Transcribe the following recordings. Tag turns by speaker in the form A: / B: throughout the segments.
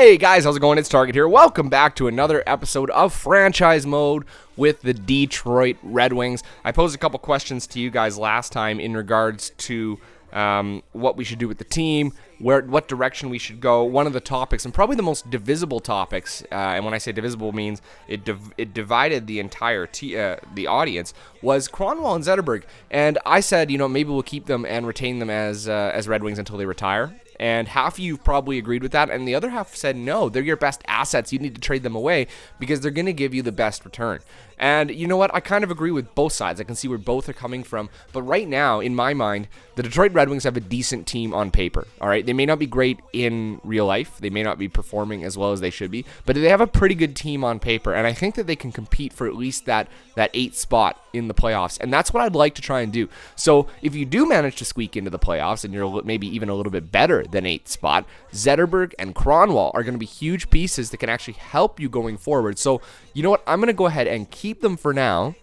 A: Hey guys, how's it going? It's Target here. Welcome back to another episode of Franchise Mode with the Detroit Red Wings. I posed a couple questions to you guys last time in regards to what we should do with the team, what direction we should go. One of the topics, and probably the most divisible topics, and when I say divisible means it divided the entire the audience, was Kronwall and Zetterberg. And I said, maybe we'll keep them and retain them as Red Wings until they retire. And half of you probably agreed with that, and the other half said, no, they're your best assets. You need to trade them away because they're going to give you the best return. And you know what? I kind of agree with both sides. I can see where both are coming from. But right now, in my mind, the Detroit Red Wings have a decent team on paper. All right, they may not be great in real life. They may not be performing as well as they should be, but they have a pretty good team on paper. And I think that they can compete for at least that 8th spot in the playoffs. And that's what I'd like to try and do. So if you do manage to squeak into the playoffs and you're maybe even a little bit better than 8th spot, Zetterberg and Kronwall are going to be huge pieces that can actually help you going forward. So you know what? I'm going to go ahead and keep them for now.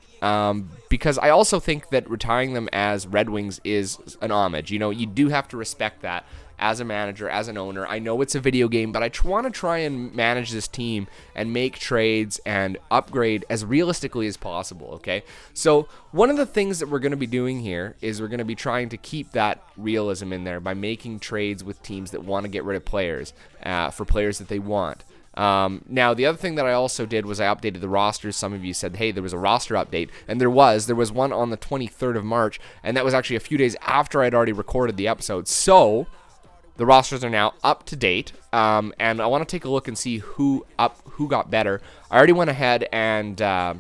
A: Because I also think that retiring them as Red Wings is an homage. You do have to respect that as a manager, as an owner. I know it's a video game, but I want to try and manage this team and make trades and upgrade as realistically as possible, okay? So one of the things that we're going to be doing here is we're going to be trying to keep that realism in there by making trades with teams that want to get rid of players for players that they want. Now, the other thing that I also did was I updated the rosters. Some of you said, hey, there was a roster update, and there was one on the 23rd of March, and that was actually a few days after I'd already recorded the episode. So the rosters are now up to date, and I want to take a look and see who got better. I already went ahead and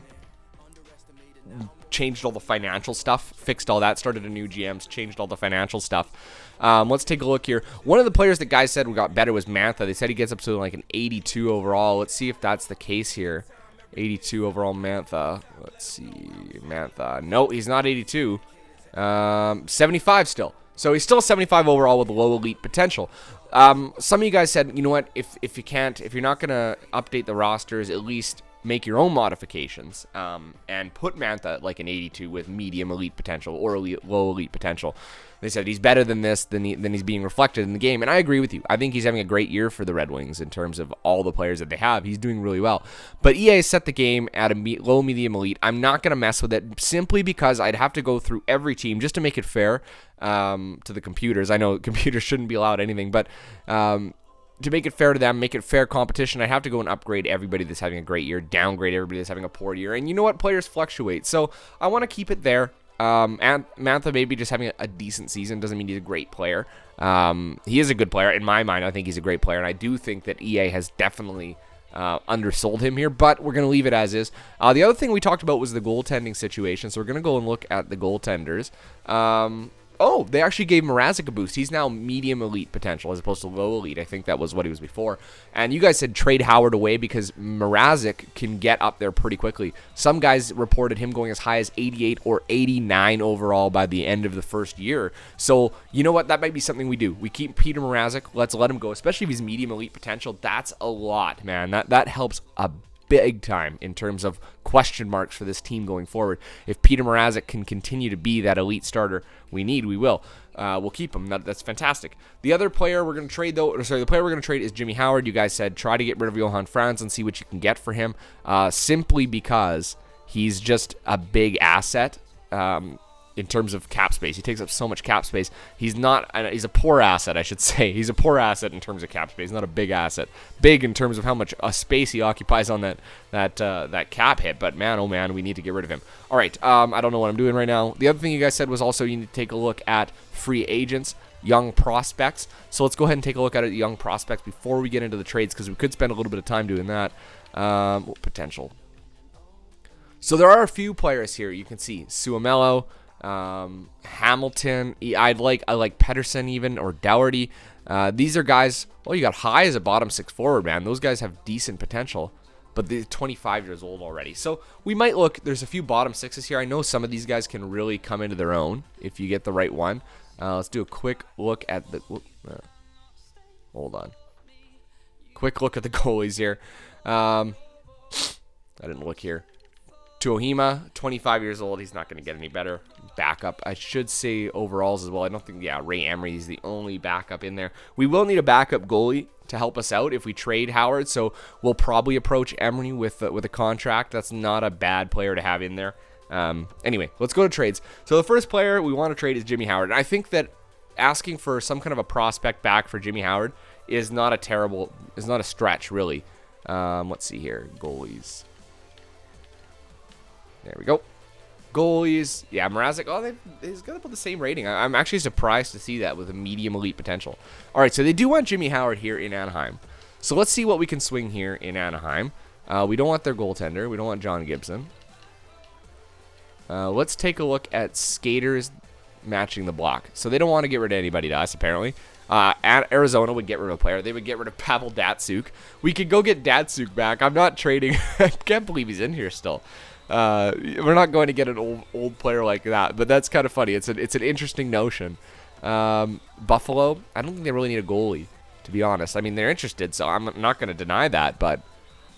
A: changed all the financial stuff, fixed all that, started a new GMs, changed all the financial stuff. Let's take a look here. One of the players that guys said got better was Mantha. They said he gets up to like an 82 overall. Let's see if that's the case here. 82 overall Mantha. Let's see. Mantha. No, he's not 82. 75 still. So he's still 75 overall with low elite potential. Some of you guys said, you know what, if you're not going to update the rosters, at least make your own modifications and put Mantha at like an 82 with medium elite potential or low elite potential. They said he's better than this than he's being reflected in the game, and I agree with you. I think he's having a great year for the Red Wings in terms of all the players that they have. He's doing really well. But EA set the game at a low, medium, elite. I'm not going to mess with it simply because I'd have to go through every team just to make it fair to the computers. I know computers shouldn't be allowed anything, but to make it fair to them, make it fair competition, I have to go and upgrade everybody that's having a great year, downgrade everybody that's having a poor year. And you know what? Players fluctuate. So I want to keep it there. And Mantha maybe just having a decent season doesn't mean he's a great player. He is a good player. In my mind, I think he's a great player. And I do think that EA has definitely undersold him here, but we're going to leave it as is. The other thing we talked about was the goaltending situation. So we're going to go and look at the goaltenders. Oh, they actually gave Mrazek a boost. He's now medium elite potential as opposed to low elite. I think that was what he was before. And you guys said trade Howard away because Mrazek can get up there pretty quickly. Some guys reported him going as high as 88 or 89 overall by the end of the first year. So, you know what? That might be something we do. We keep Peter Mrazek. Let's let him go, especially if he's medium elite potential. That's a lot, man. That helps a big time in terms of question marks for this team going forward. If Peter Mrazek can continue to be that elite starter we need, we will. We'll keep him. That's fantastic. The other player we're going to trade, the player we're going to trade is Jimmy Howard. You guys said try to get rid of Johan Franz and see what you can get for him, simply because he's just a big asset. In terms of cap space, he takes up so much cap space. He's a poor asset, I should say. He's a poor asset in terms of cap space, not a big asset. Big in terms of how much space he occupies on that cap hit. But man, oh man, we need to get rid of him. All right, I don't know what I'm doing right now. The other thing you guys said was also you need to take a look at free agents, young prospects. So let's go ahead and take a look at it, young prospects, before we get into the trades, because we could spend a little bit of time doing that. Potential. So there are a few players here. You can see Suomelo, Hamilton. I like Pedersen even, or Dougherty. These are guys. Well, you got High as a bottom six forward, man. Those guys have decent potential, but they're 25 years old already. So we might look. There's a few bottom sixes here. I know some of these guys can really come into their own if you get the right one. Let's do a quick look at the. Hold on. Quick look at the goalies here. I didn't look here. Tuohima, 25 years old. He's not going to get any better. Backup, I should say overalls as well. I don't think, Ray Emery is the only backup in there. We will need a backup goalie to help us out if we trade Howard, so we'll probably approach Emery with a contract. That's not a bad player to have in there. Anyway, let's go to trades. So the first player we want to trade is Jimmy Howard. And I think that asking for some kind of a prospect back for Jimmy Howard is not a stretch, really. Let's see here. Goalies. There we go. Goalies. Yeah, Mrazek. He's got about the same rating. I'm actually surprised to see that with a medium elite potential. All right, so they do want Jimmy Howard here in Anaheim. So let's see what we can swing here in Anaheim. We don't want their goaltender. We don't want John Gibson. Let's take a look at skaters matching the block. So they don't want to get rid of anybody to us, apparently. Arizona would get rid of a player. They would get rid of Pavel Datsyuk. We could go get Datsyuk back. I'm not trading. I can't believe he's in here still. We're not going to get an old player like that, but that's kind of funny. It's an interesting notion. Buffalo, I don't think they really need a goalie, to be honest. I mean, they're interested, so I'm not going to deny that, but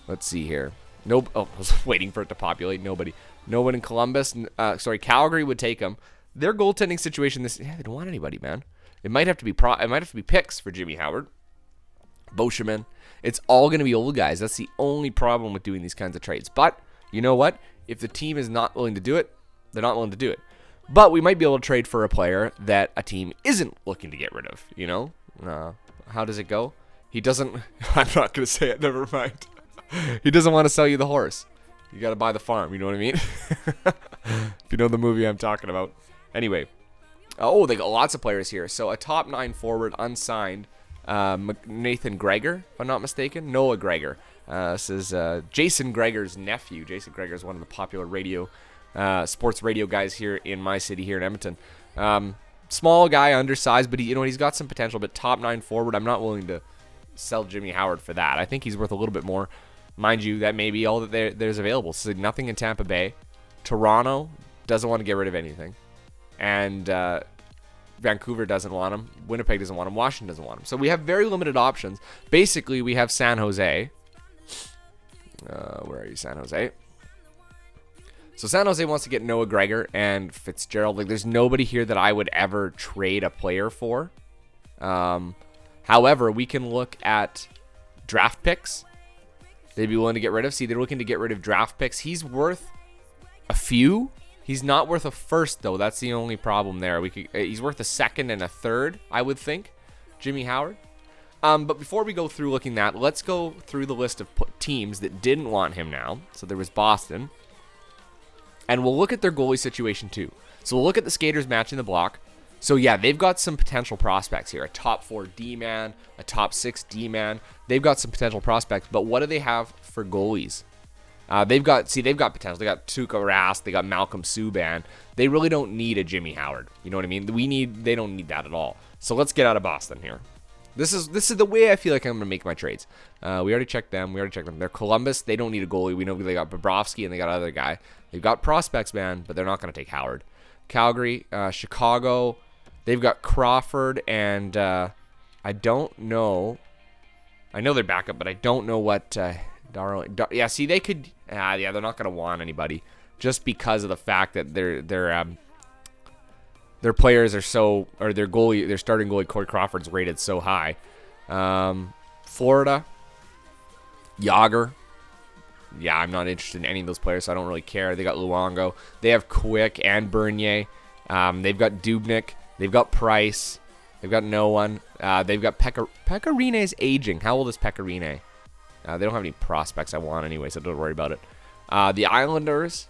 A: let's see here. I was waiting for it to populate. Nobody. No one in Columbus. Calgary would take them. Their goaltending situation, they don't want anybody, man. It might have to be picks for Jimmy Howard. Boscheman. It's all going to be old guys. That's the only problem with doing these kinds of trades. But you know what? If the team is not willing to do it, they're not willing to do it. But we might be able to trade for a player that a team isn't looking to get rid of, you know? How does it go? He doesn't... I'm not going to say it. Never mind. He doesn't want to sell you the horse. You got to buy the farm. You know what I mean? If you know the movie I'm talking about. Anyway. Oh, they got lots of players here. So a top 9 forward, unsigned. Nathan Gregor, if I'm not mistaken. Noah Gregor. This is Jason Gregor's nephew. Jason Gregor is one of the popular sports radio guys here in my city, here in Edmonton. Small guy, undersized, but he's got some potential. But top 9 forward, I'm not willing to sell Jimmy Howard for that. I think he's worth a little bit more. Mind you, that may be all that there's available. So nothing in Tampa Bay. Toronto doesn't want to get rid of anything. And Vancouver doesn't want him. Winnipeg doesn't want him. Washington doesn't want him. So we have very limited options. Basically, we have San Jose. Where are you, San Jose? So San Jose wants to get Noah Gregor and Fitzgerald. There's nobody here that I would ever trade a player for. However, we can look at draft picks. They'd be willing to get rid of. See, they're looking to get rid of draft picks. He's worth a few. He's not worth a first, though. That's the only problem there. He's worth a second and a third, I would think, Jimmy Howard. But before we go through looking at that, let's go through the list of teams that didn't want him now. So there was Boston. And we'll look at their goalie situation, too. So we'll look at the skaters matching the block. So, yeah, they've got some potential prospects here. A top 4 D-man, a top 6 D-man. They've got some potential prospects. But what do they have for goalies? They've got potential. They got Tuukka Rask. They got Malcolm Subban. They really don't need a Jimmy Howard. You know what I mean? They don't need that at all. So let's get out of Boston here. This is the way I feel like I'm going to make my trades. We already checked them. They're Columbus. They don't need a goalie. We know they got Bobrovsky and they got another guy. They've got prospects, man, but they're not going to take Howard. Calgary, Chicago. They've got Crawford and I don't know. I know they're backup, but I don't know what... yeah, see, they could... they're not going to want anybody just because of the fact that their players are so... Or their starting goalie, Corey Crawford's rated so high. Florida. Yager. Yeah, I'm not interested in any of those players, so I don't really care. They got Luongo. They have Quick and Bernier. They've got Dubnyk. They've got Price. They've got no one. They've got Pekarine's aging. How old is Pekarine? They don't have any prospects I want anyway, so don't worry about it. The Islanders.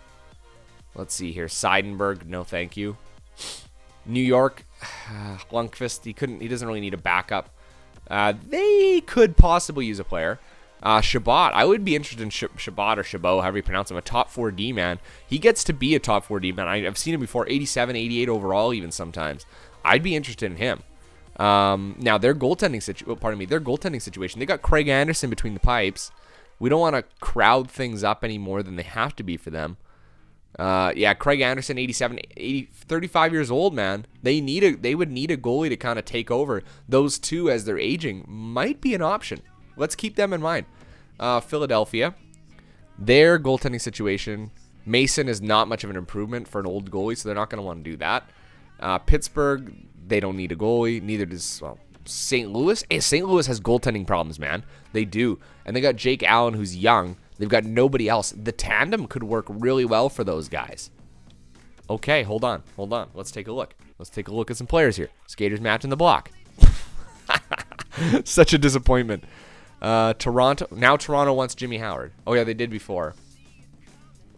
A: Let's see here. Seidenberg, no thank you. New York. Lundqvist, he doesn't really need a backup. They could possibly use a player. Shabbat. I would be interested in Shabbat or Chabot, however you pronounce him. A top 4 D-man. He gets to be a top 4 D-man. I've seen him before. 87, 88 overall even sometimes. I'd be interested in him. Now, their goaltending situation. They got Craig Anderson between the pipes. We don't want to crowd things up any more than they have to be for them. Craig Anderson, 35 years old, man. They would need a goalie to kind of take over. Those two, as they're aging, might be an option. Let's keep them in mind. Philadelphia, their goaltending situation. Mason is not much of an improvement for an old goalie, so they're not going to want to do that. Pittsburgh, they don't need a goalie. Neither does, well, St. Louis. Hey, St. Louis has goaltending problems, man. They do. And they got Jake Allen, who's young. They've got nobody else. The tandem could work really well for those guys. Okay, hold on. Let's take a look. Let's take a look at some players here. Skaters matching the block. Such a disappointment. Toronto. Now Toronto wants Jimmy Howard. Oh, yeah, they did before.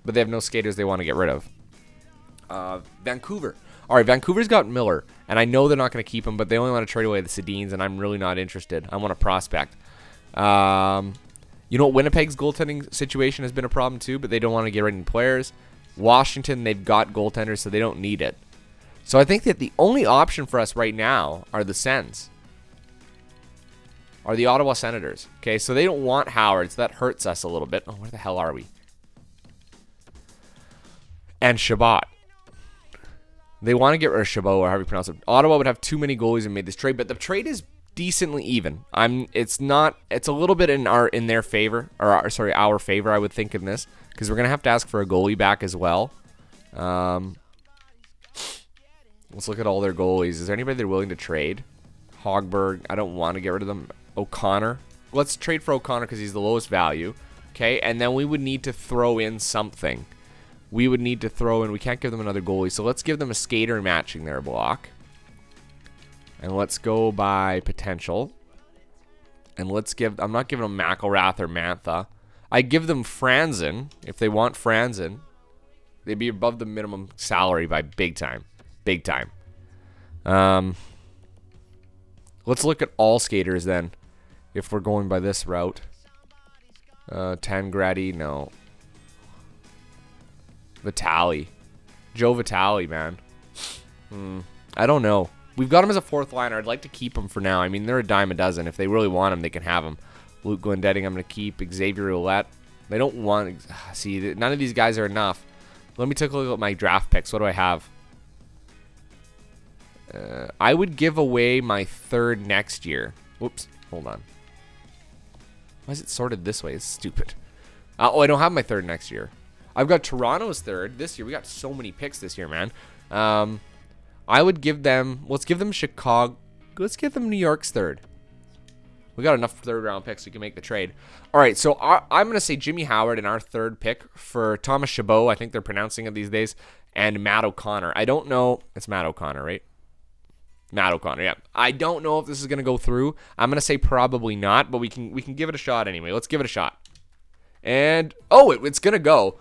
A: But they have no skaters they want to get rid of. Vancouver. All right, Vancouver's got Miller. And I know they're not going to keep him, but they only want to trade away the Sedins, and I'm really not interested. I want a prospect. You know, Winnipeg's goaltending situation has been a problem too, but they don't want to get rid of any players. Washington, they've got goaltenders, so they don't need it. So I think that the only option for us right now are the Sens. Are the Ottawa Senators. Okay, so they don't want Howard, so that hurts us a little bit. Oh, where the hell are we? And Shabbat. They want to get rid of Chabot, or however you pronounce it. Ottawa would have too many goalies and made this trade, but the trade is decently even. It's a little bit in their favor, or our favor, I would think, in this, because we're gonna have to ask for a goalie back as well. Let's look at all their goalies. Is there anybody they're willing to trade? Hogberg, I don't want to get rid of them. O'Connor, let's trade for O'Connor because he's the lowest value. Okay, and then we would need to throw in something. We would need to throw in, we can't give them another goalie, so let's give them a skater matching their block. And let's go by potential. And let's give, I'm not giving them McElrath or Mantha. I give them Franzen, if they want Franzen. They'd be above the minimum salary by big time. Big time. Let's look at all skaters then, if we're going by this route. Tangradi, no. Vitale. Joe Vitale, man. I don't know. We've got him as a fourth liner. I'd like to keep him for now. I mean, they're a dime a dozen. If they really want him, they can have him. Luke Glendetting, I'm going to keep. Xavier Roulette. They don't want... See, none of these guys are enough. Let me take a look at my draft picks. What do I have? I would give away my third next year. Whoops. Hold on. Why is it sorted this way? It's stupid. Oh, I don't have my third next year. I've got Toronto's third this year. We got so many picks this year, man. I would give them... Let's give them Chicago. Let's give them New York's third. We got enough third-round picks so we can make the trade. All right, so I'm going to say Jimmy Howard in our third pick for Thomas Chabot. I think they're pronouncing it these days. And Matt O'Connor. I don't know. It's Matt O'Connor, right? Matt O'Connor, yeah. I don't know if this is going to go through. I'm going to say probably not, but we can give it a shot anyway. Let's give it a shot. And, oh, it's going to go.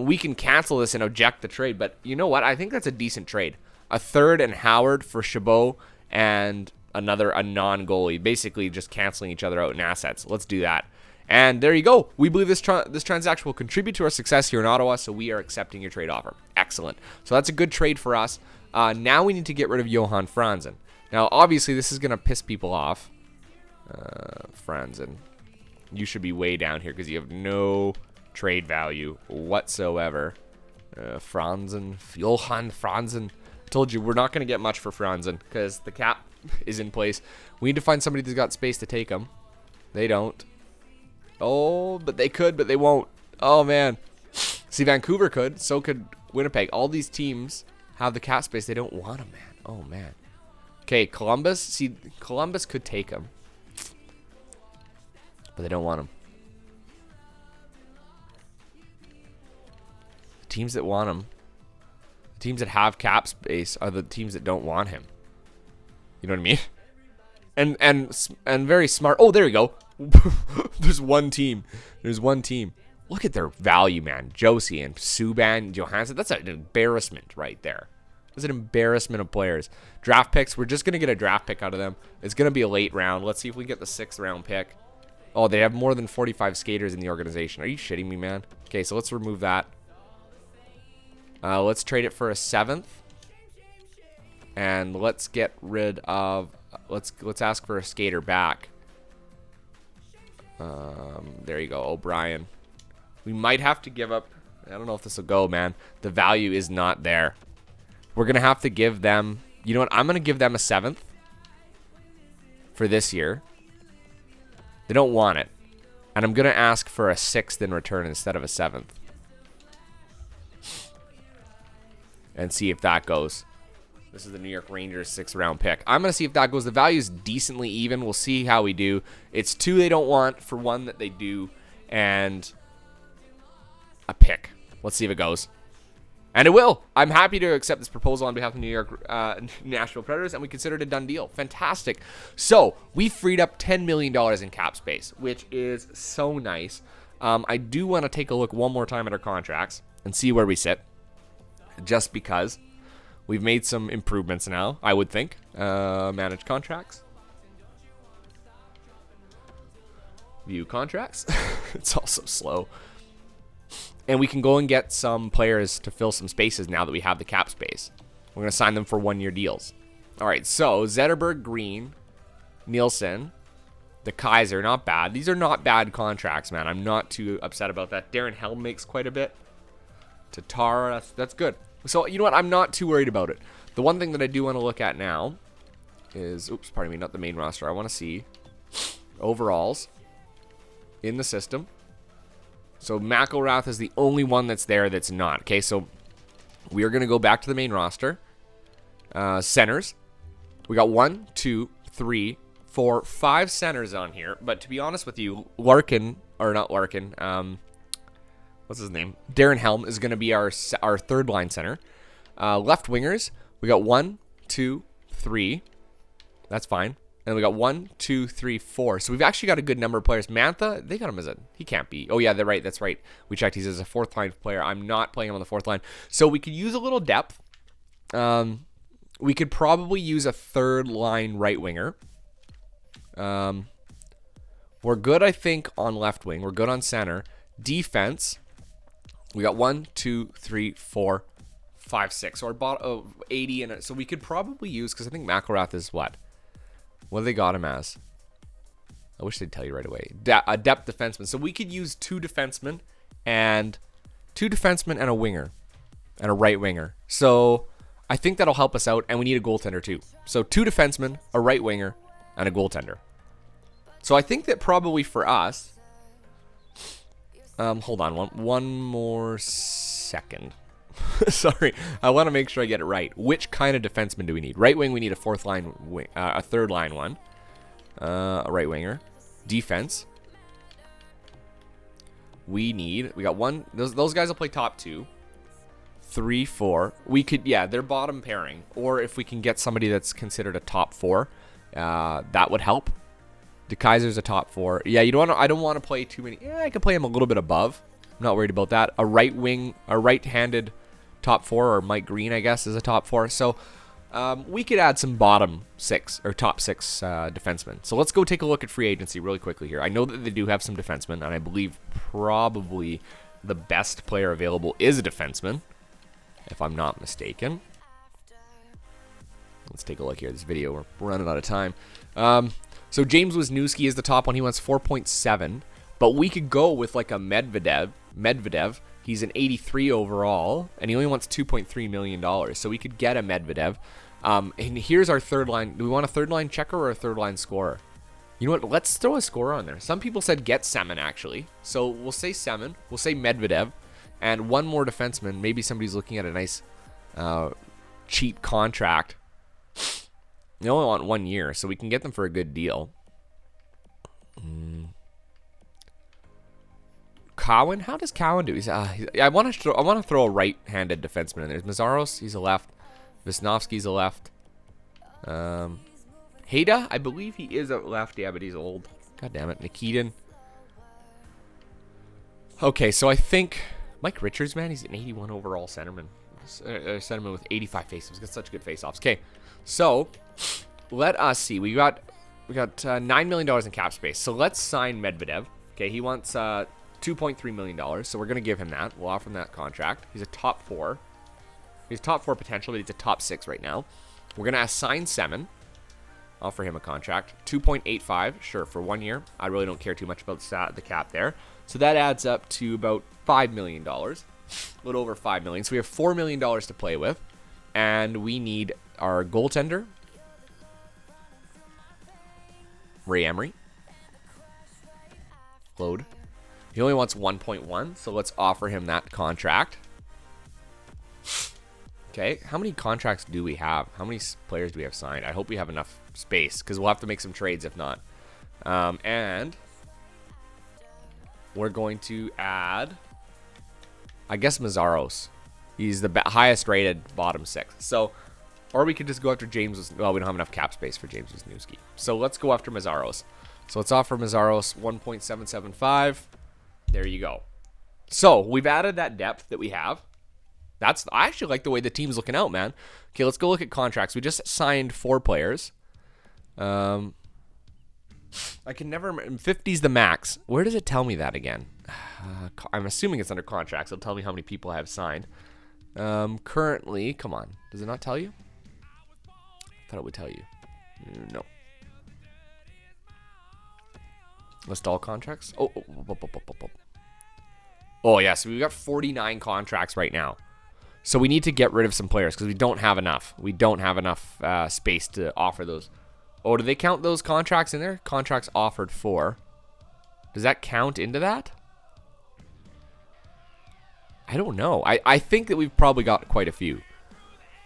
A: We can cancel this and object the trade, but you know what? I think that's a decent trade. A third and Howard for Chabot and a non-goalie, basically just canceling each other out in assets. Let's do that. And there you go. We believe this transaction will contribute to our success here in Ottawa, so we are accepting your trade offer. Excellent. So that's a good trade for us. Now we need to get rid of Johan Franzen. Now, obviously, this is going to piss people off. Franzen. You should be way down here because you have no trade value whatsoever. Franzen. Johan Franzen. I told you, we're not going to get much for Franzen because the cap is in place. We need to find somebody that's got space to take him. They don't. Oh, but they could, but they won't. Oh, man. See, Vancouver could. So could Winnipeg. All these teams have the cap space. They don't want him, man. Oh, man. Okay, Columbus. See, Columbus could take him. But they don't want him. The teams that want him, the teams that have cap space are the teams that don't want him. You know what I mean? And very smart. Oh, there you go. There's one team. There's one team. Look at their value, man. Josie and Subban, Johansson. That's an embarrassment right there. That's an embarrassment of players. Draft picks. We're just going to get a draft pick out of them. It's going to be a late round. Let's see if we get the 6th round pick. Oh, they have more than 45 skaters in the organization. Are you shitting me, man? Okay, so let's remove that. Let's trade it for a 7th. And let's get rid of... Let's ask for a skater back. There you go, O'Brien. We might have to give up... I don't know if this will go, man. The value is not there. We're going to have to give them... You know what? I'm going to give them a 7th for this year. They don't want it. And I'm going to ask for a 6th in return instead of a 7th. and see if that goes. This is the New York Rangers 6th round pick. I'm going to see if that goes. The value is decently even. We'll see how we do. It's 2 they don't want for 1 that they do, and a pick. Let's see if it goes. And it will. I'm happy to accept this proposal on behalf of New York Nashville Predators, and we consider it a done deal. Fantastic. So we freed up $10 million in cap space, which is so nice. I do want to take a look one more time at our contracts and see where we sit, just because we've made some improvements now, I would think. Manage contracts. View contracts. It's also slow. And we can go and get some players to fill some spaces now that we have the cap space. We're going to sign them for 1-year deals. All right, so Zetterberg, Green, Nielsen, the Kaiser, not bad. These are not bad contracts, man. I'm not too upset about that. Darren Helm makes quite a bit. Tatar, that's good. So, you know what? I'm not too worried about it. The one thing that I do want to look at now is, oops, pardon me, not the main roster. I want to see overalls in the system. So McElrath is the only one that's there that's not. Okay, so we are going to go back to the main roster. Centers. We got 1, 2, 3, 4, 5 centers on here. But to be honest with you, Larkin, or not Larkin, what's his name? Darren Helm is going to be our third line center. Left wingers, we got 1, 2, 3. That's fine. And we got 1, 2, 3, 4. So we've actually got a good number of players. Mantha, they got him as a... He can't be. Oh, yeah, they're right. That's right. We checked. He's as a 4th line player. I'm not playing him on the 4th line. So we could use a little depth. We could probably use a 3rd line right winger. We're good, I think, on left wing. We're good on center. Defense, we got 1, 2, 3, 4, 5, 6. So our bottom 80. And so we could probably use... Because I think McElrath is what? What do they got him as? I wish they'd tell you right away. A depth defenseman. So we could use 2 defensemen and a winger and a right winger. So I think that'll help us out, and we need a goaltender too. So 2 defensemen, a right winger, and a goaltender. So I think that probably for us, hold on one more second. Sorry, I want to make sure I get it right. Which kind of defenseman do we need? Right wing, we need a 4th line, a 3rd line one. A right winger. Defense. We got 1. Those guys will play top 2. 3, 4. We could, yeah, they're bottom pairing. Or if we can get somebody that's considered a top 4, that would help. De Kaiser's a top 4. Yeah, I don't want to play too many. Yeah, I can play him a little bit above. I'm not worried about that. A right wing, a right-handed top 4, or Mike Green, I guess, is a top 4. So we could add some bottom 6 or top 6 defensemen. So let's go take a look at free agency really quickly here. I know that they do have some defensemen, and I believe probably the best player available is a defenseman, if I'm not mistaken. Let's take a look here. This video, we're running out of time. So James Wisniewski is the top one. He wants 4.7, but we could go with like a Medvedev. He's an 83 overall, and he only wants $2.3 million. So we could get a Medvedev. And here's our 3rd line. Do we want a 3rd line checker or a 3rd line scorer? You know what? Let's throw a scorer on there. Some people said get Semin, actually. So we'll say Semin. We'll say Medvedev. And 1 more defenseman. Maybe somebody's looking at a nice cheap contract. They only want 1 year, so we can get them for a good deal. Cowan, how does Cowan do? I want to throw a right-handed defenseman in there. There's Mazaros, he's a left. Visnovsky's a left. Hayda, I believe he is a left. Yeah, but he's old. God damn it, Nikitin. Okay, so I think Mike Richards, man, he's an 81 overall centerman. Centerman with 85 faceoffs. He's got such good faceoffs. Okay, so let us see. We got $9 million in cap space. So let's sign Medvedev. Okay, he wants $2.3 million. So we're gonna give him that. We'll offer him that contract. He's a top 4. He's top 4 potential, but he's a top 6 right now. We're gonna assign Semin. Offer him a contract. 2.85, sure, for 1 year. I really don't care too much about the cap there. So that adds up to about $5 million. A little over $5 million. So we have $4 million to play with. And we need our goaltender, Ray Emery. Load. He only wants 1.1, so let's offer him that contract. Okay, how many contracts do we have? How many players do we have signed? I hope we have enough space because we'll have to make some trades if not. And we're going to add, I guess, Mazzaros. He's the highest rated bottom 6. So, or we could just go after James. Well, we don't have enough cap space for James Wisniewski. So let's go after Mazzaros. So let's offer Mazzaros 1.775. There you go. So we've added that depth that we have. I actually like the way the team's looking out, man. Okay, let's go look at contracts. We just signed 4 players. I can never remember. 50's the max. Where does it tell me that again? I'm assuming it's under contracts. It'll tell me how many people I have signed. Currently, come on. Does it not tell you? I thought it would tell you. No. List all contracts. Oh yeah, so we've got 49 contracts right now. So we need to get rid of some players because we don't have enough. We don't have enough space to offer those. Oh, do they count those contracts in there? Contracts offered for. Does that count into that? I don't know. I think that we've probably got quite a few.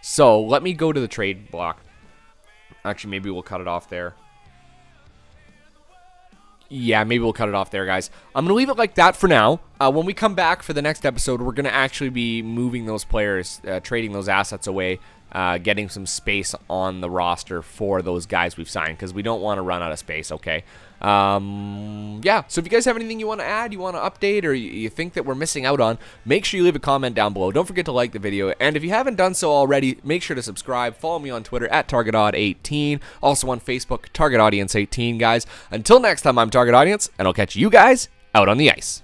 A: So let me go to the trade block. Actually, maybe we'll cut it off there. Yeah, maybe we'll cut it off there, guys. I'm going to leave it like that for now. When we come back for the next episode, we're going to actually be moving those players, trading those assets away, getting some space on the roster for those guys we've signed because we don't want to run out of space, okay? Yeah, so if you guys have anything you want to add, you want to update, or you think that we're missing out on, make sure you leave a comment down below. Don't forget to like the video, and if you haven't done so already, make sure to subscribe. Follow me on Twitter at TargetAud18, also on Facebook, Target Audience 18, guys. Until next time, I'm Target Audience, and I'll catch you guys out on the ice.